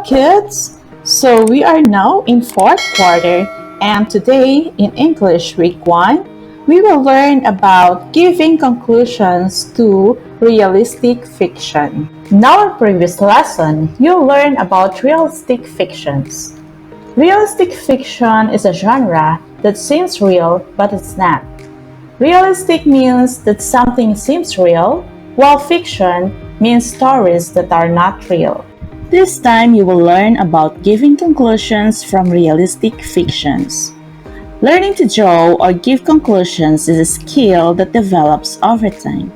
kids! So we are now in fourth quarter, and today in English week 1, we will learn about giving conclusions to realistic fiction. In our previous lesson, you learned about realistic fictions. Realistic fiction is a genre that seems real but it's not. Realistic means that something seems real, while fiction means stories that are not real. This time you will learn about giving conclusions from realistic fictions. Learning to draw or give conclusions is a skill that develops over time.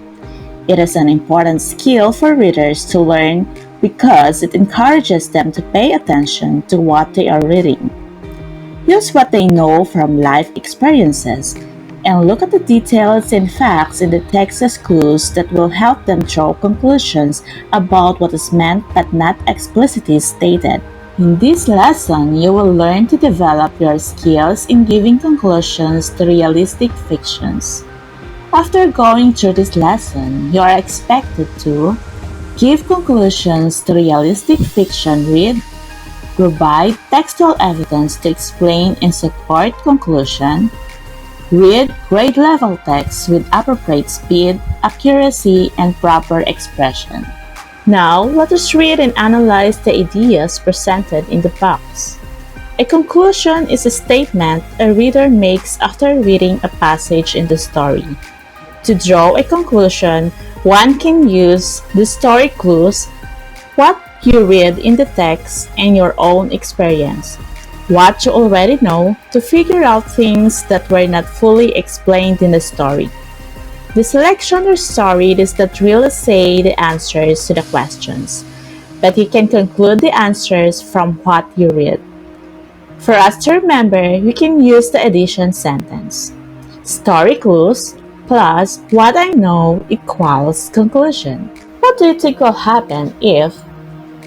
It is an important skill for readers to learn because it encourages them to pay attention to what they are reading. Use what they know from life experiences and look at the details and facts in the text as clues that will help them draw conclusions about what is meant but not explicitly stated. In this lesson, you will learn to develop your skills in giving conclusions to realistic fictions. After going through this lesson, you are expected to give conclusions to realistic fiction with provide textual evidence to explain and support conclusion, read grade-level text with appropriate speed, accuracy, and proper expression. Now, let us read and analyze the ideas presented in the box. A conclusion is a statement a reader makes after reading a passage in the story. To draw a conclusion, one can use the story clues, what you read in the text, and your own experience. What you already know to figure out things that were not fully explained in the story. The selection or story does not really say the answers to the questions, but you can conclude the answers from what you read. For us to remember, we can use the addition sentence. Story clues plus what I know equals conclusion. What do you think will happen if,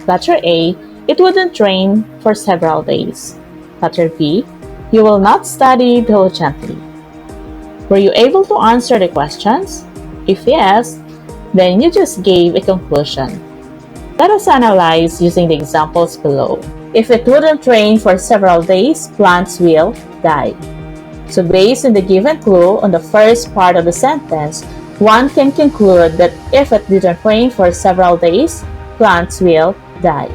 letter A, it wouldn't rain for several days? Letter B, you will not study diligently. Were you able to answer the questions? If yes, then you just gave a conclusion. Let us analyze using the examples below. If it wouldn't rain for several days, plants will die. So based on the given clue on the first part of the sentence, one can conclude that if it didn't rain for several days, plants will die.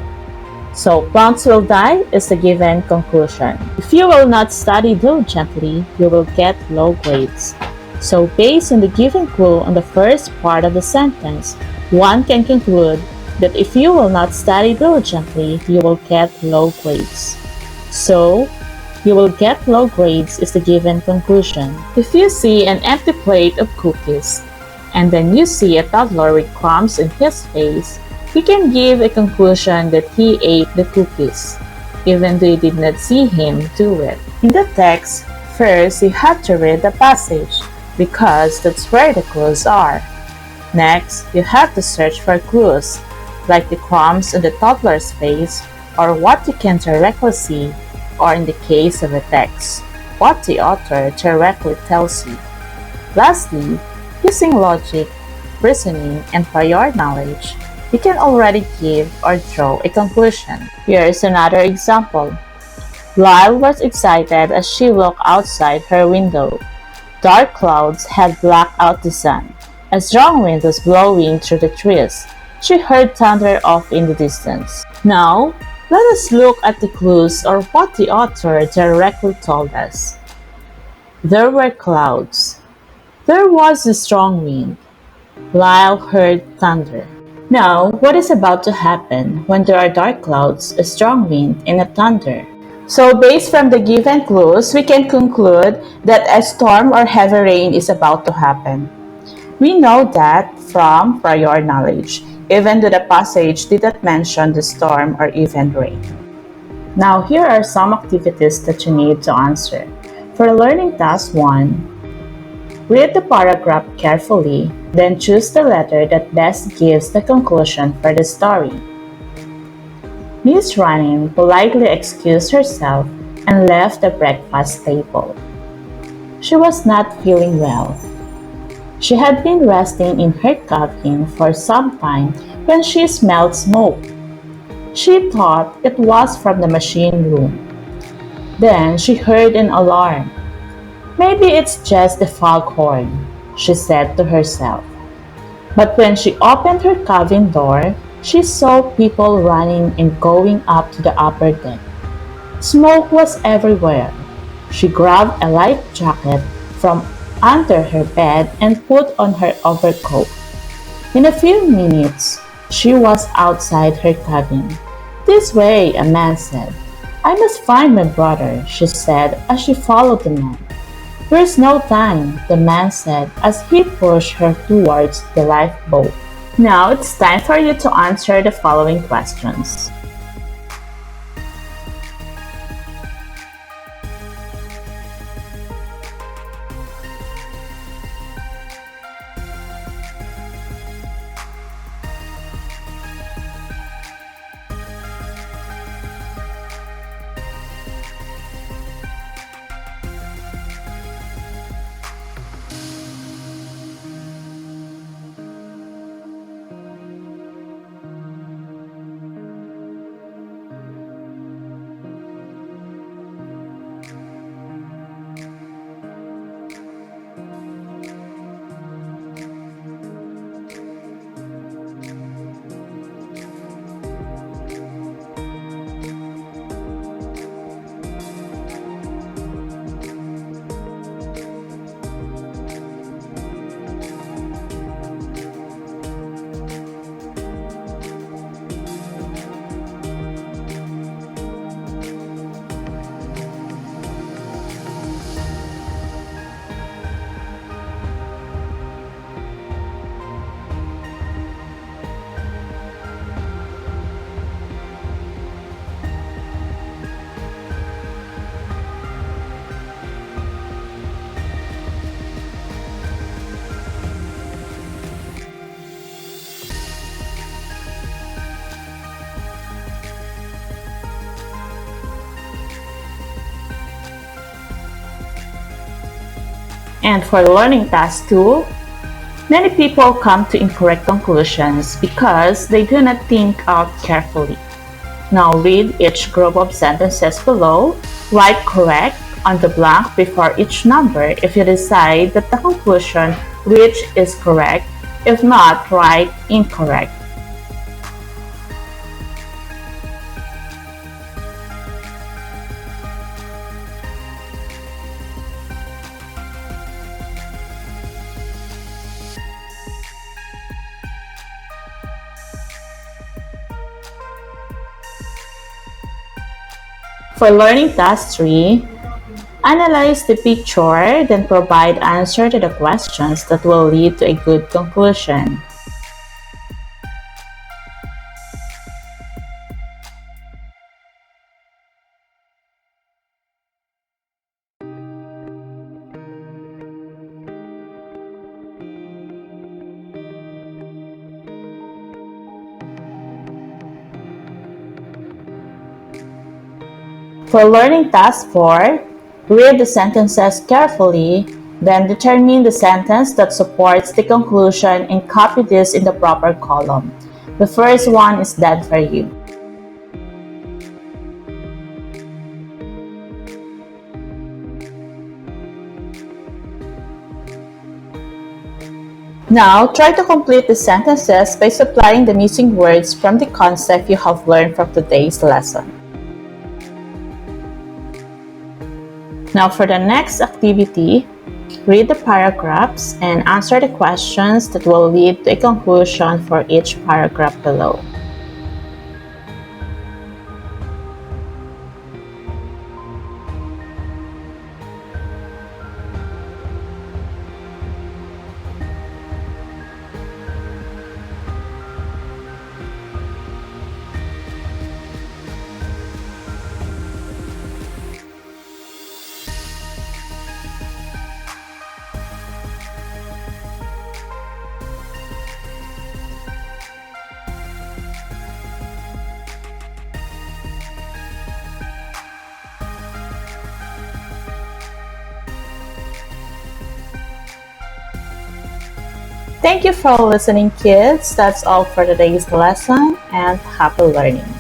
So plants will die is the given conclusion. If you will not study diligently, you will get low grades. So based on the given clue on the first part of the sentence, one can conclude that if you will not study diligently, you will get low grades. So you will get low grades is the given conclusion. If you see an empty plate of cookies, and then you see a toddler with crumbs in his face, you can give a conclusion that he ate the cookies, even though you did not see him do it. In the text, first you have to read the passage, because that's where the clues are. Next, you have to search for clues, like the crumbs on the toddler's face, or what you can directly see, or in the case of a text, what the author directly tells you. Lastly, using logic, reasoning, and prior knowledge, you can already give or draw a conclusion. Here is another example. Lyle was excited as she looked outside her window. Dark clouds had blocked out the sun. A strong wind was blowing through the trees. She heard thunder off in the distance. Now, let us look at the clues or what the author directly told us. There were clouds. There was a strong wind. Lyle heard thunder. Now, what is about to happen when there are dark clouds, a strong wind, and a thunder? So based from the given clues, we can conclude that a storm or heavy rain is about to happen. We know that from prior knowledge, even though the passage did not mention the storm or even rain. Now, here are some activities that you need to answer. For learning task 1, read the paragraph carefully, then choose the letter that best gives the conclusion for the story. Miss Running politely excused herself and left the breakfast table. She was not feeling well. She had been resting in her cabin for some time when she smelled smoke. She thought it was from the machine room. Then she heard an alarm. Maybe it's just the foghorn, she said to herself. But when she opened her cabin door, she saw people running and going up to the upper deck. Smoke was everywhere. She grabbed a light jacket from under her bed and put on her overcoat. In a few minutes, she was outside her cabin. "This way," a man said. "I must find my brother," she said as she followed the man. "There's no time," the man said as he pushed her towards the lifeboat. Now it's time for you to answer the following questions. And for learning task 2, many people come to incorrect conclusions because they do not think out carefully. Now read each group of sentences below, write correct on the blank before each number if you decide that the conclusion reached is correct. If not, write incorrect. For learning task 3, analyze the picture, then provide answer to the questions that will lead to a good conclusion. For learning task 4, read the sentences carefully, then determine the sentence that supports the conclusion and copy this in the proper column. The first one is done for you. Now, try to complete the sentences by supplying the missing words from the concept you have learned from today's lesson. Now for the next activity, read the paragraphs and answer the questions that will lead to a conclusion for each paragraph below. Thank you for listening, kids. That's all for today's lesson, and happy learning.